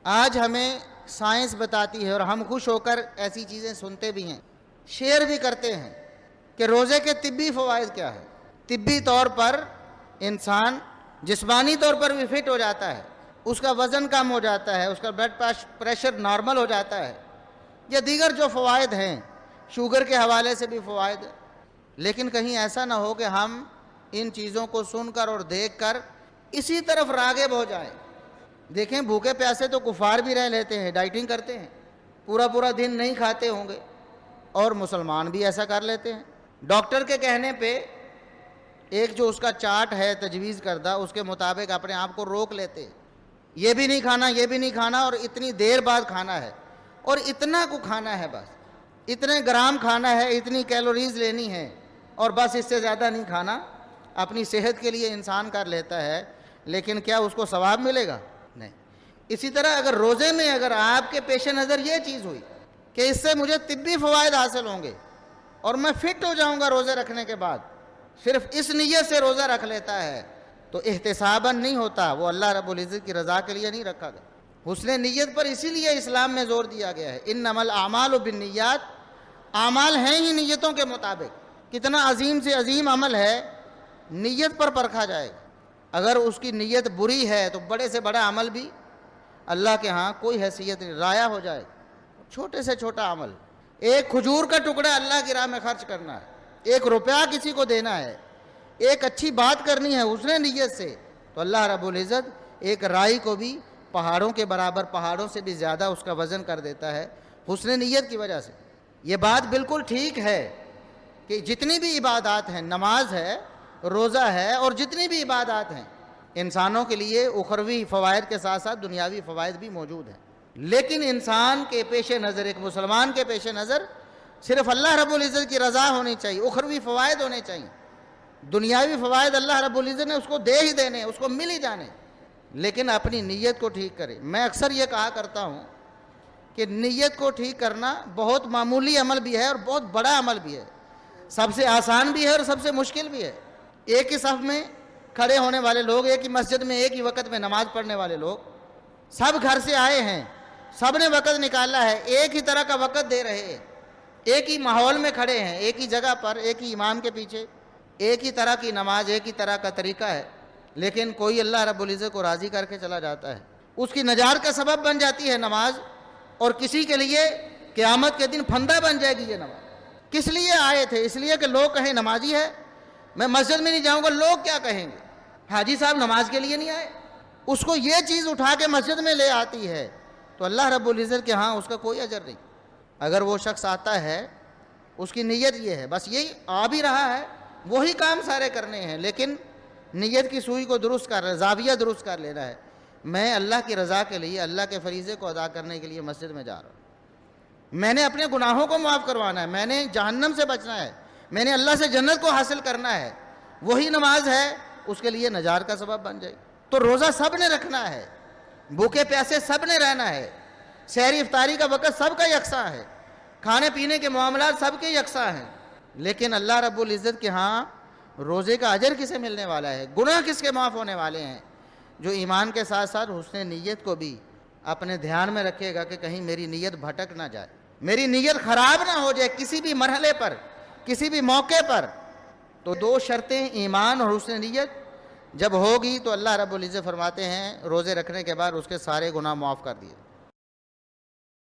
آج ہمیں سائنس بتاتی ہے اور ہم خوش ہو کر ایسی چیزیں سنتے بھی ہیں، شیئر بھی کرتے ہیں کہ روزے کے طبی فوائد کیا ہے۔ طبی طور پر انسان جسمانی طور پر بھی فٹ ہو جاتا ہے، اس کا وزن کم ہو جاتا ہے، اس کا بلڈ پریشر نارمل ہو جاتا ہے، یا دیگر جو فوائد ہیں، شوگر کے حوالے سے بھی فوائد ہیں۔ لیکن کہیں ایسا نہ ہو کہ ہم ان چیزوں کو سن کر اور دیکھ کر اسی طرف راغب ہو جائیں۔ دیکھیں، بھوکے پیاسے تو کفار بھی رہ لیتے ہیں، ڈائٹنگ کرتے ہیں، پورا پورا دن نہیں کھاتے ہوں گے، اور مسلمان بھی ایسا کر لیتے ہیں۔ ڈاکٹر کے کہنے پہ ایک جو اس کا چارٹ ہے تجویز کردہ، اس کے مطابق اپنے آپ کو روک لیتے ہیں، یہ بھی نہیں کھانا، یہ بھی نہیں کھانا، اور اتنی دیر بعد کھانا ہے، اور اتنا کو کھانا ہے، بس اتنے گرام کھانا ہے، اتنی کیلوریز لینی ہے، اور بس اس سے زیادہ نہیں کھانا۔ اپنی صحت کے لیے انسان کر لیتا ہے، لیکن کیا اس کو ثواب ملے گا؟ نہیں۔ اسی طرح اگر روزے میں اگر آپ کے پیش نظر یہ چیز ہوئی کہ اس سے مجھے طبی فوائد حاصل ہوں گے اور میں فٹ ہو جاؤں گا روزے رکھنے کے بعد، صرف اس نیت سے روزہ رکھ لیتا ہے تو احتساباً نہیں ہوتا، وہ اللہ رب العزت کی رضا کے لیے نہیں رکھا گیا۔ حسن نیت پر اسی لیے اسلام میں زور دیا گیا ہے، انما الاعمال بالنیات، اعمال ہیں ہی نیتوں کے مطابق۔ کتنا عظیم سے عظیم عمل ہے، نیت پر پرکھا جائے گا۔ اگر اس کی نیت بری ہے تو بڑے سے بڑا عمل بھی اللہ کے ہاں کوئی حیثیت نہیں، ضائع ہو جائے گا۔ چھوٹے سے چھوٹا عمل، ایک کھجور کا ٹکڑا اللہ کی راہ میں خرچ کرنا ہے، 1 روپیہ کسی کو دینا ہے، ایک اچھی بات کرنی ہے حسن نیت سے، تو اللہ رب العزت ایک رائی کو بھی پہاڑوں کے برابر، پہاڑوں سے بھی زیادہ اس کا وزن کر دیتا ہے حسن نیت کی وجہ سے۔ یہ بات بالکل ٹھیک ہے کہ جتنی بھی عبادات ہیں، نماز ہے، روزہ ہے، اور جتنی بھی عبادات ہیں، انسانوں کے لیے اخروی فوائد کے ساتھ ساتھ دنیاوی فوائد بھی موجود ہیں، لیکن انسان کے پیش نظر، ایک مسلمان کے پیش نظر صرف اللہ رب العزت کی رضا ہونی چاہیے، اخروی فوائد ہونے چاہیے۔ دنیاوی فوائد اللہ رب العزت نے اس کو دے ہی دینے، اس کو مل ہی جانے، لیکن اپنی نیت کو ٹھیک کرے۔ میں اکثر یہ کہا کرتا ہوں کہ نیت کو ٹھیک کرنا بہت معمولی عمل بھی ہے اور بہت بڑا عمل بھی ہے، سب سے آسان بھی ہے اور سب سے مشکل بھی ہے۔ ایک ہی صف میں کھڑے ہونے والے لوگ، ایک ہی مسجد میں ایک ہی وقت میں نماز پڑھنے والے لوگ، سب گھر سے آئے ہیں، سب نے وقت نکالا ہے، ایک ہی طرح کا وقت دے رہے ہیں، ایک ہی ماحول میں کھڑے ہیں، ایک ہی جگہ پر، ایک ہی امام کے پیچھے، ایک ہی طرح کی نماز، ایک ہی طرح کا طریقہ ہے، لیکن کوئی اللہ رب العزت کو راضی کر کے چلا جاتا ہے، اس کی نجات کا سبب بن جاتی ہے نماز، اور کسی کے لیے قیامت کے دن پھندہ بن جائے گی یہ نماز۔ کس لیے آئے تھے؟ اس لیے کہ لوگ کہیں نمازی ہے، میں مسجد میں نہیں جاؤں گا، لوگ کیا کہیں گے، حاجی صاحب نماز کے لیے نہیں آئے۔ اس کو یہ چیز اٹھا کے مسجد میں لے آتی ہے تو اللہ رب العزت کے ہاں اس کا کوئی اجر نہیں۔ اگر وہ شخص آتا ہے، اس کی نیت یہ ہے، بس یہی آ بھی رہا ہے، وہی کام سارے کرنے ہیں، لیکن نیت کی سوئی کو درست کر رہا ہے، زاویہ درست کر لینا ہے، میں اللہ کی رضا کے لیے، اللہ کے فریضے کو ادا کرنے کے لیے مسجد میں جا رہا ہوں، میں نے اپنے گناہوں کو معاف کروانا ہے، میں نے جہنم سے بچنا ہے، میں نے اللہ سے جنت کو حاصل کرنا ہے، وہی نماز ہے اس کے لیے نجات کا سبب بن جائے۔ تو روزہ سب نے رکھنا ہے، بھوکے پیاسے سب نے رہنا ہے، سحری افطاری کا وقت سب کا یکساں ہے، کھانے پینے کے معاملات سب کے یکساں ہیں، لیکن اللہ رب العزت کے ہاں روزے کا اجر کسے ملنے والا ہے، گناہ کس کے معاف ہونے والے ہیں؟ جو ایمان کے ساتھ ساتھ حسن نیت کو بھی اپنے دھیان میں رکھے گا کہ کہیں میری نیت بھٹک نہ جائے، میری نیت خراب نہ ہو جائے کسی بھی مرحلے پر، کسی بھی موقع پر۔ تو 2 شرطیں، ایمان اور حسن نیت جب ہوگی تو اللہ رب العزت فرماتے ہیں روزے رکھنے کے بعد اس کے سارے گناہ معاف کر دیے۔